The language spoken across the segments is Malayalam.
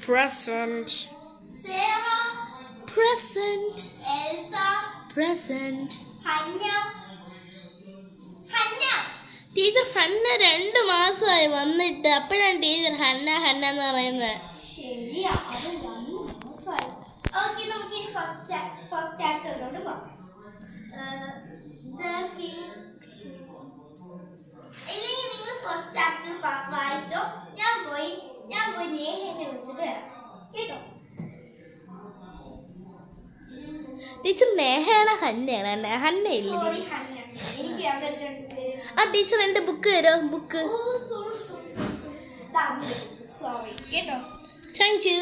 Present. Sarah. Present. Elsa. Present. Hannah. Teacher Hannah 2 മാസമായി വന്നിട്ട് അപ്പോഴാണ് ടീച്ചർ ഹന്ന എന്ന് പറയുന്നത്. ശരിയാ, അത് 2 മാസമായി. ഓക്കെ, നമുക്ക് ഇനി ഫസ്റ്റ് ചാപ്റ്ററിലോട്ട് പോകാം. ഇല്ലെങ്കിൽ നിങ്ങൾ ഫസ്റ്റ് ചാപ്റ്റർ വായിച്ചോ. ഞാൻ പോയി നേഹേനെ വിളിച്ചിട്ട് വരാം കേട്ടോ. ടീച്ചർ നേഹയാണ് ഹന്നയാണ്? ഹന്ന ഇല്ല. സോറി ഹന്ന, എനിക്ക് അവരുടെ ആ ടീച്ചർ എൻ്റെ ബുക്ക് തരോ? ബുക്ക്. സോറി കേട്ടോ. Thank you.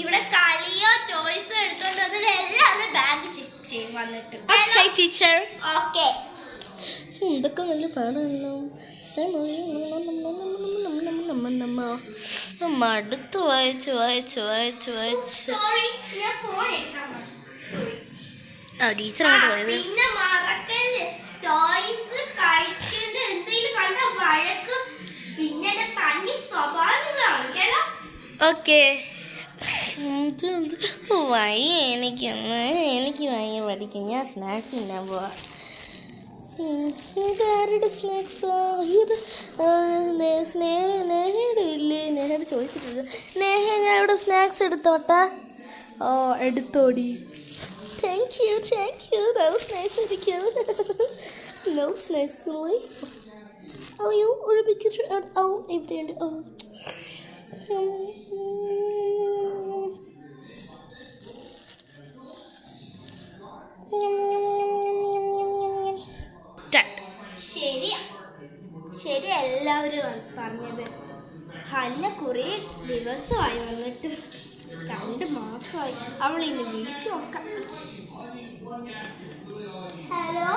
ഇവിടെ കളിയോ ചോയ്സോ എടുത്തോണ്ട് അതിലെല്ലാം ബാഗ് ചെക്ക് ചെയ്യും വന്നിട്ട്. ടീച്ചർ. ഓക്കെ. ഇതൊക്കെ നല്ല പാടാണല്ലോ. മടുത്ത് വായിച്ച് ടീച്ചർ അങ്ങോട്ട് പോയത്. പിന്നെ മറക്കല്ലേ, ടോയ്സ് കഴിക്കുന്ന എന്തെങ്കിലും കണ്ട വഴക്ക്, പിന്നെ തനി സ്വഭാവങ്ങളാണ് കേട്ടോ. ഓക്കെ. വയ്യ എനിക്ക് വയ്യ പഠിക്കാൻ. ഞാൻ സ്നാക്സ് തിന്നാൻ പോവാ. ഇതാരുടെ സ്നാക്സാ? ഇത് നേഹയുടെ ഇല്ലേ? നേഹയോട് ചോദിച്ചിട്ടില്ല. നേഹ, ഞാൻ ഇവിടെ സ്നാക്സ് എടുത്തോട്ടാ? ഓ, എടുത്തോടി. Thank you. നല്ല സ്നാക്സ് ആയിരിക്കും. നോ സ്നാക്സ് അയ്യോ, ഒരു ബിക്കറ്റ് എവിടെയുണ്ട്? ശരി, എല്ലാവരും പറഞ്ഞത്. ഹന്ന കുറേ ദിവസമായി വന്നിട്ട്, 2 മാസമായി. അവളിന്ന് വിളിച്ചു നോക്കാം. ഹലോ,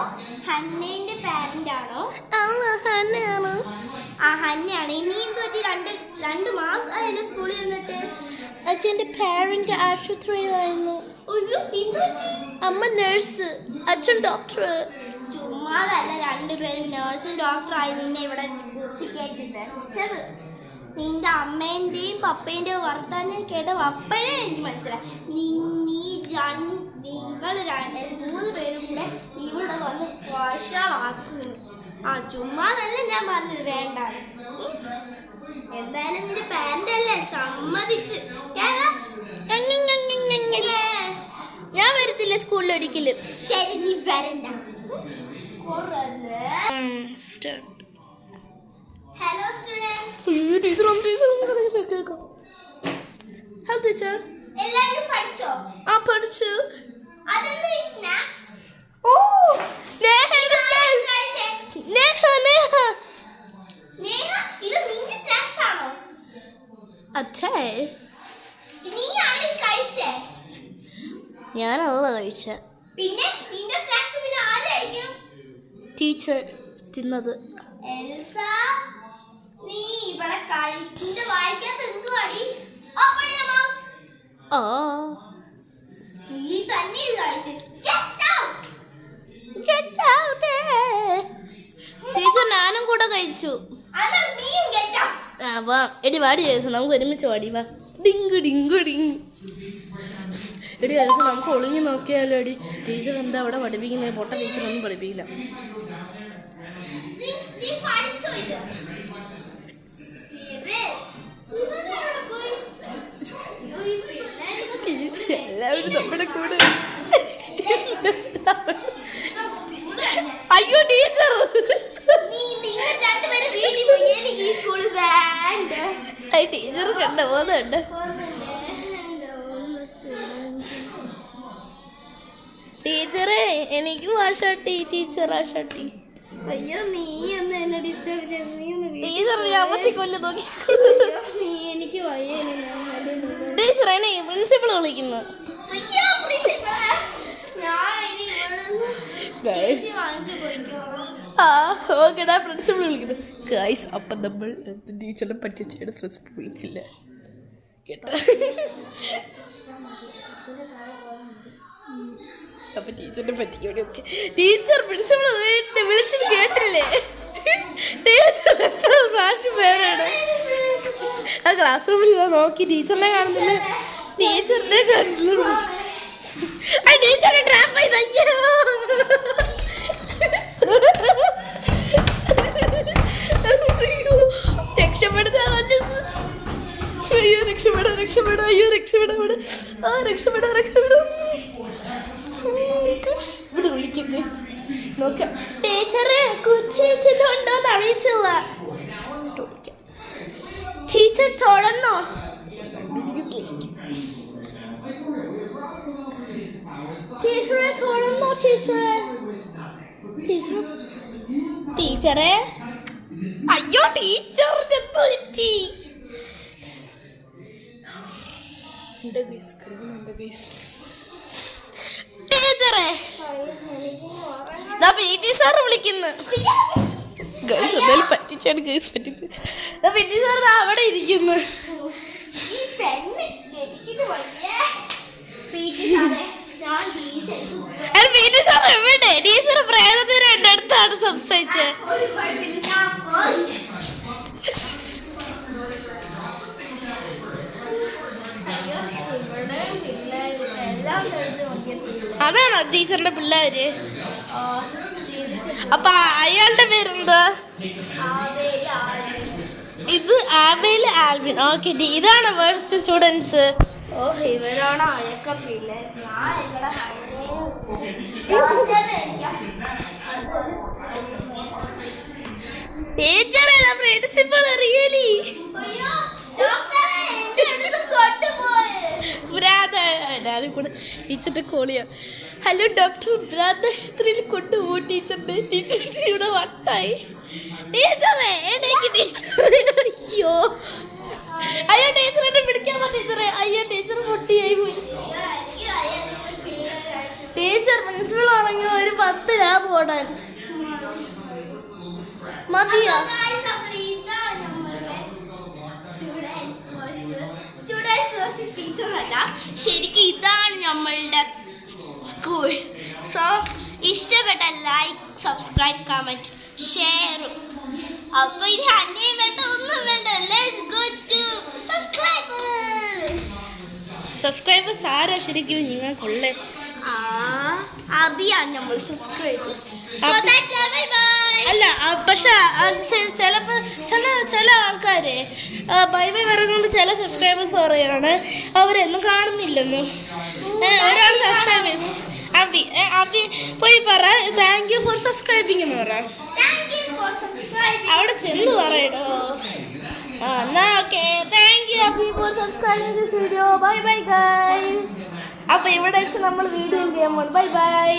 ഹന്നേന്റെ പാരന്റ് ആണോ? ഹന്നയാണ്. ഹന്നയാണ്. നീ എന്തൊരു 2 മാസമായി എൻ്റെ സ്കൂളിൽ വന്നിട്ട്? അച്ഛൻ്റെ പാരന്റ് ആശുപത്രിയിലായിരുന്നു. അമ്മ നഴ്സ്, അച്ഛൻ ഡോക്ടർ. ചുമ്മാതല്ല, 2 പേരും നേഴ്സും ഡോക്ടറായി നിന്നെ ഇവിടെ കുത്തിക്കേറ്റിട്ട്. നിന്റെ അമ്മേന്റെയും പപ്പേന്റെയും വർത്താനം കേട്ട അപ്പോഴേ എനിക്ക് മനസ്സിലായി നിങ്ങൾ 3 പേരും കൂടെ ഇവിടെ വന്ന് വഷളാക്കുന്നു. ചുമ്മാതല്ല ഞാൻ പറഞ്ഞത്, വേണ്ട. എന്തായാലും നിന്റെ പാരന്റ് അല്ലേ, സമ്മതിച്ച്. ഞാൻ വരത്തില്ല സ്കൂളിൽ ഒരിക്കലും. ശരി, നീ വരണ്ട. Hello teacher. എല്ലാവരും പഠിച്ചോ? പഠിച്ചു. അതെന്താ ഈ സ്നാക്സ്? ഇത് നിന്റെ സ്നാക്സ് ആണോ? നീയാണ് ഇത് കഴിച്ചേ? ഞാനല്ല കഴിച്ച. പിന്നെ നിന്റെ സ്നാക്സ് പിന്നെ ആരായിരിക്കും? ടീച്ചർ തിന്നത്. എൽസ, നീ ഇവിടെ കഴിക്കുന്ന വായിക്കാത്ത എന്തുവാടി? നീ തന്നെ ഇത് കഴിച്ച്. ടീച്ചർ, ഞാനും കൂടെ കഴിച്ചു. വാ എടി, വാടി ചേച്ചി, നമുക്ക് ഒരുമിച്ച് വാടി. വാ. ഡിങ്ക് എടി ചേച്ചി, നമുക്ക് ഒളിഞ്ഞു നോക്കിയാലോ? എടി, ടീച്ചർ എന്താ അവിടെ പഠിപ്പിക്കുന്നത്? പൊട്ട ടീച്ചറൊന്നും പഠിപ്പിക്കില്ല. എല്ലാവരും നമ്മുടെ കൂടെ. അയ്യോ ടീച്ചർ, ടീച്ചർ കണ്ട പോകുന്നുണ്ട്. ടീച്ചറെ, എനിക്ക് വാഷാട്ടി. ടീച്ചർ ആഷാട്ടി. അയ്യോ, നീ ഒന്ന് എന്നെ ഡിസ്റ്റർബ് ചെയ്തു. ടീച്ചർ കൊല്ലം നോക്കി. നീ എനിക്ക് വയ്യ. ടീച്ചർ എന്നെ പ്രിൻസിപ്പൾ വിളിക്കുന്നു. ഓക്കെടാ, പ്രിൻസിപ്പൾ വിളിക്കുന്നു. ഗൈസ്, അപ്പം നമ്മൾ ടീച്ചറിനെ പറ്റിയ പ്രിൻസിപ്പൾ വിളിച്ചില്ല കേട്ടോ. അപ്പൊ ടീച്ചറിനെ പറ്റിയോടെ ടീച്ചർ പ്രിൻസിപ്പൾ വിളിച്ചിട്ട് കേട്ടില്ലേ? ടീച്ചർ എത്ര പ്രാവശ്യം പേരാണ് ആ ക്ലാസ് റൂമിൽ ഇതാ നോക്കി ടീച്ചറിനെ കാണുന്നില്ല ടീച്ചറിനെ കാണുന്നില്ല ആ ടീച്ചറെ ട്രാപ്പ് ചെയ്ത് അയ്യോ രക്ഷപ്പെടുത്താ നല്ലത് അയ്യോ രക്ഷപ്പെടാ അയ്യോ രക്ഷപ്പെടാ ഇവിടെ വിളിക്കട്ടെ നോക്കാം ടീച്ചറെ കുറ്റിട്ടുണ്ടോന്ന് അറിയിച്ചില്ല ടീച്ചർ തുറന്നോ ടീച്ചറെ തുറന്നോ ടീച്ചറെ അയ്യോ ടീച്ചറിന്റെ തൊഴിച്ചി ടീച്ചറെ പി.ടി. സാറ് വിളിക്കുന്നു ഗൈസ് എന്തായാലും പറ്റിച്ചാണ് ഗൈസ് പറ്റിച്ച് പി.ടി. സാർ അവിടെ ഇരിക്കുന്നു പി.ടി. സാർ എവിടെ ടീച്ചർ പ്രേതത്തിന് എൻ്റെ അടുത്താണ് സംസാരിച്ചത് അതാണോ ടീച്ചറിന്റെ പിള്ളേര് അപ്പൊ അയാളുടെ പേരെന്താ ഇത് ആബേൽ ആൽവിൻ ഓക്കെ ഇതാണ് വേർസ്റ്റ് സ്റ്റുഡൻസ് ഇവരാണ് അഴക്ക പിള്ളേർ ടീച്ചറല്ല പ്രിൻസിപ്പൾ റിയലി ടീച്ചറിന്റെ കോളിയാ ഹലോ ഡോക്ടർ ഭ്രാതാശുപത്രിയിൽ കൊണ്ടുപോകും ടീച്ചറിന്റെ ഇവിടെ വട്ടായി ടീച്ചറേ അയ്യോ അയ്യോ ടീച്ചറെ പിടിക്കാൻ ടീച്ചറെ അയ്യോ ടീച്ചർ പൊട്ടിയായി പോയി ടീച്ചർ പ്രിൻസിപ്പൾ ഇറങ്ങി ഒരു 10 ലാബ് ഓടാൻ മതിയോ ശരിക്കും ഇതാണ് നമ്മളുടെ സ്കൂൾ സോ ഇഷ്ടപ്പെട്ട ലൈക്ക് സബ്സ്ക്രൈബ് കമന്റ് ഷെയറും അപ്പൊ ഇത് അന്യം വേണ്ട ഒന്നും വേണ്ട ലെറ്റ്സ് ഗോ ടു സബ്സ്ക്രൈബേഴ്സ് ആരാ ശരിക്കും നിങ്ങൾക്കുള്ള അഭിയാണ് നമ്മൾ സബ്സ്ക്രൈബേഴ്സ് അല്ല പക്ഷെ ചിലപ്പോൾ ചില ആൾക്കാരെ ബൈ ബൈ പറയുന്നത് ചില സബ്സ്ക്രൈബേഴ്സ് പറയാണ് അവരെന്നും കാണുന്നില്ലെന്ന് ഒരാൾ സബ്സ്ക്രൈബ് ചെയ്തു അബി പോയി പറ താങ്ക് യു ഫോർ സബ്സ്ക്രൈബിങ് എന്ന് പറ അവിടെ ചെന്ന് പറയടോ എന്നാ okay thank you Abhi for subscribing this video bye bye guys അപ്പോൾ ഇവിടെ വെച്ച് നമ്മൾ വീഡിയോ ചെയ്യാൻ പോകും ബൈ ബൈ